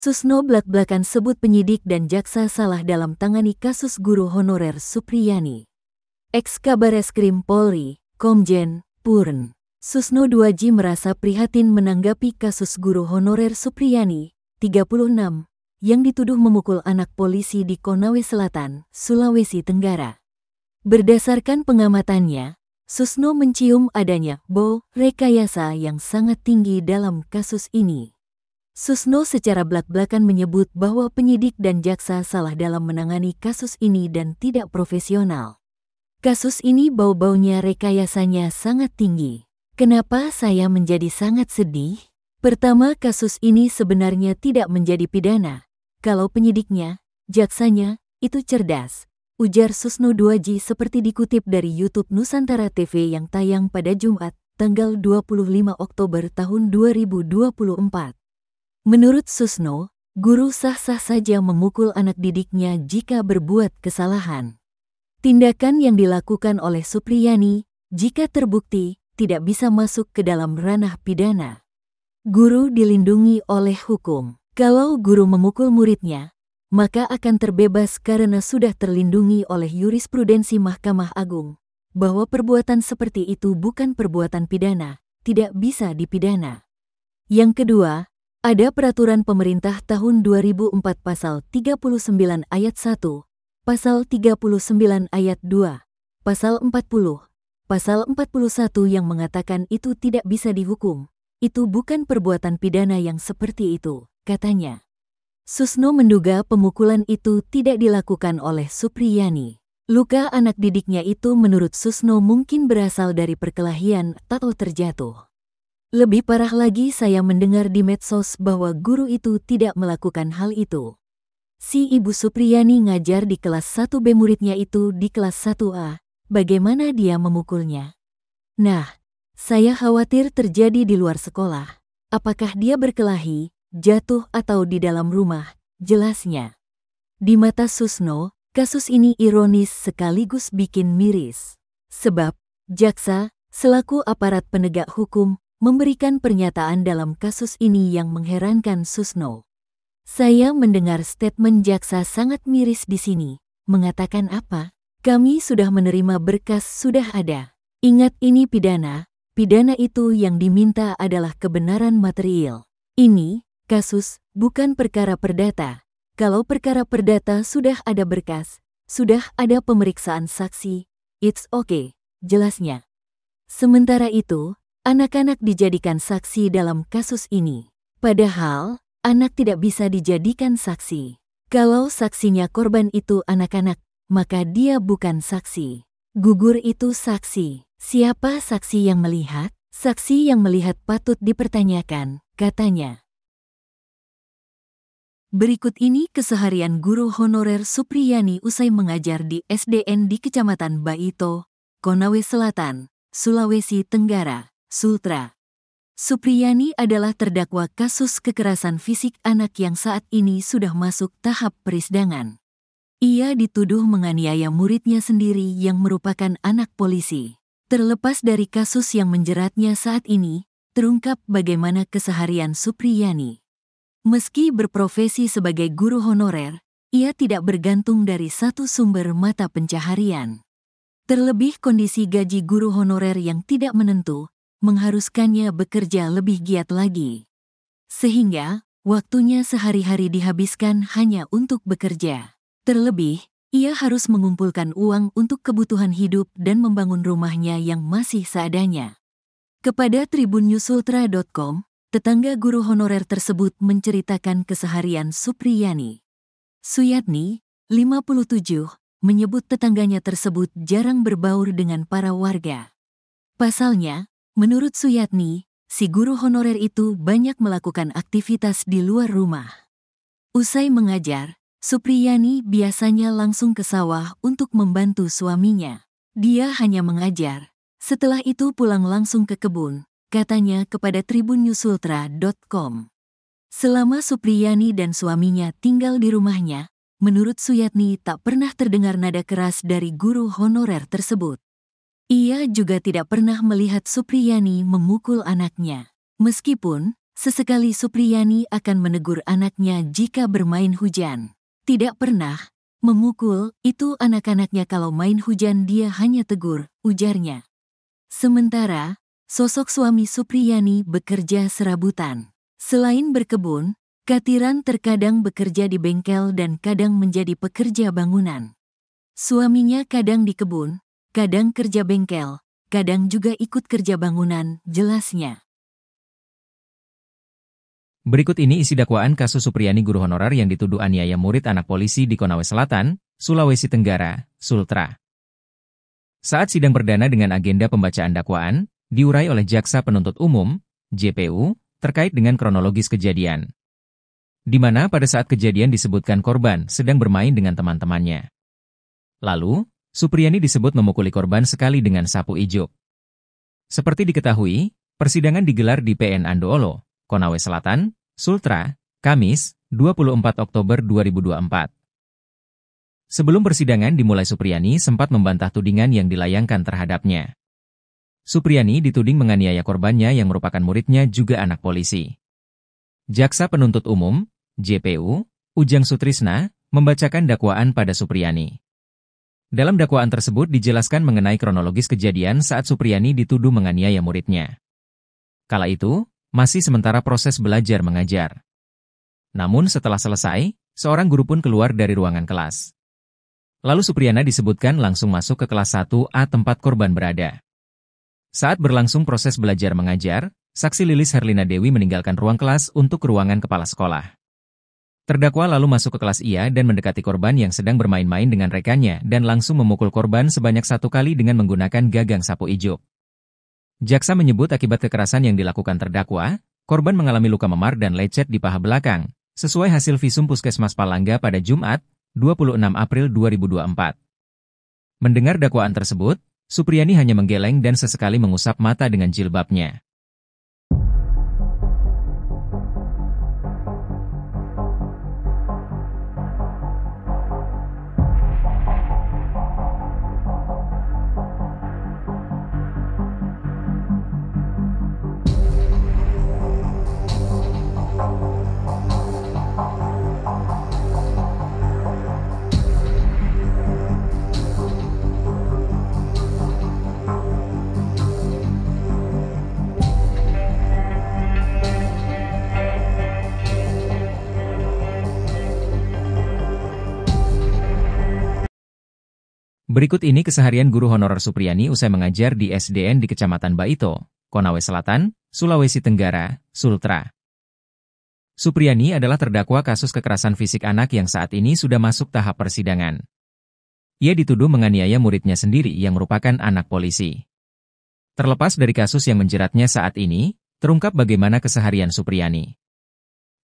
Susno blak-blakan sebut penyidik dan jaksa salah dalam tangani kasus guru honorer Supriyani. Ex-Kabareskrim Polri, Komjen Purn Susno Duaji merasa prihatin menanggapi kasus guru honorer Supriyani, 36, yang dituduh memukul anak polisi di Konawe Selatan, Sulawesi Tenggara. Berdasarkan pengamatannya, Susno mencium adanya bau rekayasa yang sangat tinggi dalam kasus ini. Susno secara blak-blakan menyebut bahwa penyidik dan jaksa salah dalam menangani kasus ini dan tidak profesional. Kasus ini bau-baunya rekayasanya sangat tinggi. Kenapa saya menjadi sangat sedih? Pertama, kasus ini sebenarnya tidak menjadi pidana. Kalau penyidiknya, jaksanya, itu cerdas, ujar Susno Duaji seperti dikutip dari YouTube Nusantara TV yang tayang pada Jumat, tanggal 25 Oktober tahun 2024. Menurut Susno, guru sah-sah saja memukul anak didiknya jika berbuat kesalahan. Tindakan yang dilakukan oleh Supriyani, jika terbukti, tidak bisa masuk ke dalam ranah pidana. Guru dilindungi oleh hukum. Kalau guru memukul muridnya, maka akan terbebas karena sudah terlindungi oleh jurisprudensi Mahkamah Agung, bahwa perbuatan seperti itu bukan perbuatan pidana, tidak bisa dipidana. Yang kedua, ada peraturan pemerintah tahun 2004 pasal 39 ayat 1, pasal 39 ayat 2, pasal 40, pasal 41 yang mengatakan itu tidak bisa dihukum. Itu bukan perbuatan pidana yang seperti itu, katanya. Susno menduga pemukulan itu tidak dilakukan oleh Supriyani. Luka anak didiknya itu menurut Susno mungkin berasal dari perkelahian atau terjatuh. Lebih parah lagi saya mendengar di medsos bahwa guru itu tidak melakukan hal itu. Si Ibu Supriyani ngajar di kelas 1B, muridnya itu di kelas 1A. Bagaimana dia memukulnya? Nah, saya khawatir terjadi di luar sekolah. Apakah dia berkelahi, jatuh atau di dalam rumah? Jelasnya. Di mata Susno, kasus ini ironis sekaligus bikin miris. Sebab, jaksa, selaku aparat penegak hukum, memberikan pernyataan dalam kasus ini yang mengherankan Susno. Saya mendengar statement jaksa sangat miris di sini. Mengatakan apa? Kami sudah menerima berkas, sudah ada. Ingat, ini pidana. Pidana itu yang diminta adalah kebenaran material. Ini kasus, bukan perkara perdata. Kalau perkara perdata sudah ada berkas, sudah ada pemeriksaan saksi, it's okay, jelasnya. Sementara itu, anak-anak dijadikan saksi dalam kasus ini. Padahal, anak tidak bisa dijadikan saksi. Kalau saksinya korban itu anak-anak, maka dia bukan saksi. Gugur itu saksi. Siapa saksi yang melihat? Saksi yang melihat patut dipertanyakan, katanya. Berikut ini keseharian guru honorer Supriyani usai mengajar di SDN di Kecamatan Baito, Konawe Selatan, Sulawesi Tenggara, Sultra. Supriyani adalah terdakwa kasus kekerasan fisik anak yang saat ini sudah masuk tahap persidangan. Ia dituduh menganiaya muridnya sendiri yang merupakan anak polisi. Terlepas dari kasus yang menjeratnya saat ini, terungkap bagaimana keseharian Supriyani. Meski berprofesi sebagai guru honorer, ia tidak bergantung dari satu sumber mata pencaharian. Terlebih kondisi gaji guru honorer yang tidak menentu, mengharuskannya bekerja lebih giat lagi. Sehingga, waktunya sehari-hari dihabiskan hanya untuk bekerja. Terlebih, ia harus mengumpulkan uang untuk kebutuhan hidup dan membangun rumahnya yang masih seadanya. Kepada tribunNewsUltra.com, tetangga guru honorer tersebut menceritakan keseharian Supriyani. Suyatni, 57, menyebut tetangganya tersebut jarang berbaur dengan para warga. Pasalnya, menurut Suyatni, si guru honorer itu banyak melakukan aktivitas di luar rumah. Usai mengajar, Supriyani biasanya langsung ke sawah untuk membantu suaminya. Dia hanya mengajar. Setelah itu pulang langsung ke kebun, katanya kepada tribunNewsUltra.com. Selama Supriyani dan suaminya tinggal di rumahnya, menurut Suyatni tak pernah terdengar nada keras dari guru honorer tersebut. Ia juga tidak pernah melihat Supriyani memukul anaknya. Meskipun, Sesekali Supriyani akan menegur anaknya jika bermain hujan. Tidak pernah memukul, itu anak-anaknya kalau main hujan dia hanya tegur, ujarnya. Sementara, sosok suami Supriyani bekerja serabutan. Selain berkebun, Katiran terkadang bekerja di bengkel dan kadang menjadi pekerja bangunan. Suaminya kadang di kebun, kadang kerja bengkel, kadang juga ikut kerja bangunan, jelasnya. Berikut ini isi dakwaan kasus Supriyani guru honorer yang dituduh aniaya murid anak polisi di Konawe Selatan, Sulawesi Tenggara, Sultra. Saat sidang perdana dengan agenda pembacaan dakwaan, diurai oleh Jaksa Penuntut Umum, JPU, terkait dengan kronologis kejadian. Di mana pada saat kejadian disebutkan korban sedang bermain dengan teman-temannya. Lalu, Supriyani disebut memukuli korban sekali dengan sapu ijuk. Seperti diketahui, persidangan digelar di PN Andoolo, Konawe Selatan, Sultra, Kamis, 24 Oktober 2024. Sebelum persidangan dimulai Supriyani sempat membantah tudingan yang dilayangkan terhadapnya. Supriyani dituding menganiaya korbannya yang merupakan muridnya juga anak polisi. Jaksa Penuntut Umum, JPU, Ujang Sutrisna, membacakan dakwaan pada Supriyani. Dalam dakwaan tersebut dijelaskan mengenai kronologis kejadian saat Supriyani dituduh menganiaya muridnya. Kala itu, masih sementara proses belajar mengajar. Namun setelah selesai, seorang guru pun keluar dari ruangan kelas. Lalu Supriyana disebutkan langsung masuk ke kelas 1A tempat korban berada. Saat berlangsung proses belajar mengajar, saksi Lilis Herlina Dewi meninggalkan ruang kelas untuk ke ruangan kepala sekolah. Terdakwa lalu masuk ke kelas IA dan mendekati korban yang sedang bermain-main dengan rekannya dan langsung memukul korban sebanyak 1 kali dengan menggunakan gagang sapu ijuk. Jaksa menyebut akibat kekerasan yang dilakukan terdakwa, korban mengalami luka memar dan lecet di paha belakang, sesuai hasil visum Puskesmas Palangga pada Jumat, 26 April 2024. Mendengar dakwaan tersebut, Supriyani hanya menggeleng dan sesekali mengusap mata dengan jilbabnya. Berikut ini keseharian guru honorer Supriyani usai mengajar di SDN di Kecamatan Baito, Konawe Selatan, Sulawesi Tenggara, Sultra. Supriyani adalah terdakwa kasus kekerasan fisik anak yang saat ini sudah masuk tahap persidangan. Ia dituduh menganiaya muridnya sendiri yang merupakan anak polisi. Terlepas dari kasus yang menjeratnya saat ini, terungkap bagaimana keseharian Supriyani.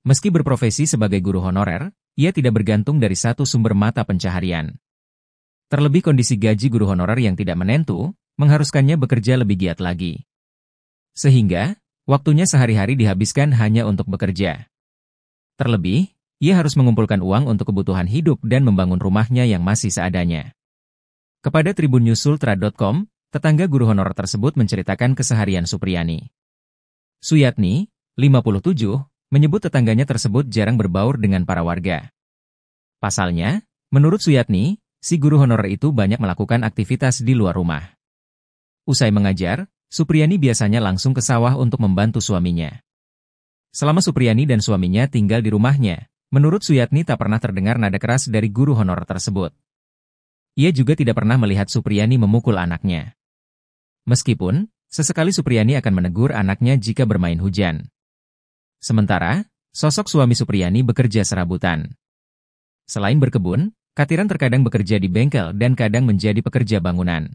Meski berprofesi sebagai guru honorer, ia tidak bergantung dari satu sumber mata pencaharian. Terlebih kondisi gaji guru honorer yang tidak menentu, mengharuskannya bekerja lebih giat lagi. Sehingga, waktunya sehari-hari dihabiskan hanya untuk bekerja. Terlebih, ia harus mengumpulkan uang untuk kebutuhan hidup dan membangun rumahnya yang masih seadanya. Kepada tribunnews.sultra.com, tetangga guru honorer tersebut menceritakan keseharian Supriyani. Suyatni, 57, menyebut tetangganya tersebut jarang berbaur dengan para warga. Pasalnya, menurut Suyatni, si guru honorer itu banyak melakukan aktivitas di luar rumah. Usai mengajar, Supriyani biasanya langsung ke sawah untuk membantu suaminya. Selama Supriyani dan suaminya tinggal di rumahnya, menurut Suyatni tak pernah terdengar nada keras dari guru honorer tersebut. Ia juga tidak pernah melihat Supriyani memukul anaknya. Meskipun, sesekali Supriyani akan menegur anaknya jika bermain hujan. Sementara, sosok suami Supriyani bekerja serabutan. Selain berkebun, Katiran terkadang bekerja di bengkel dan kadang menjadi pekerja bangunan.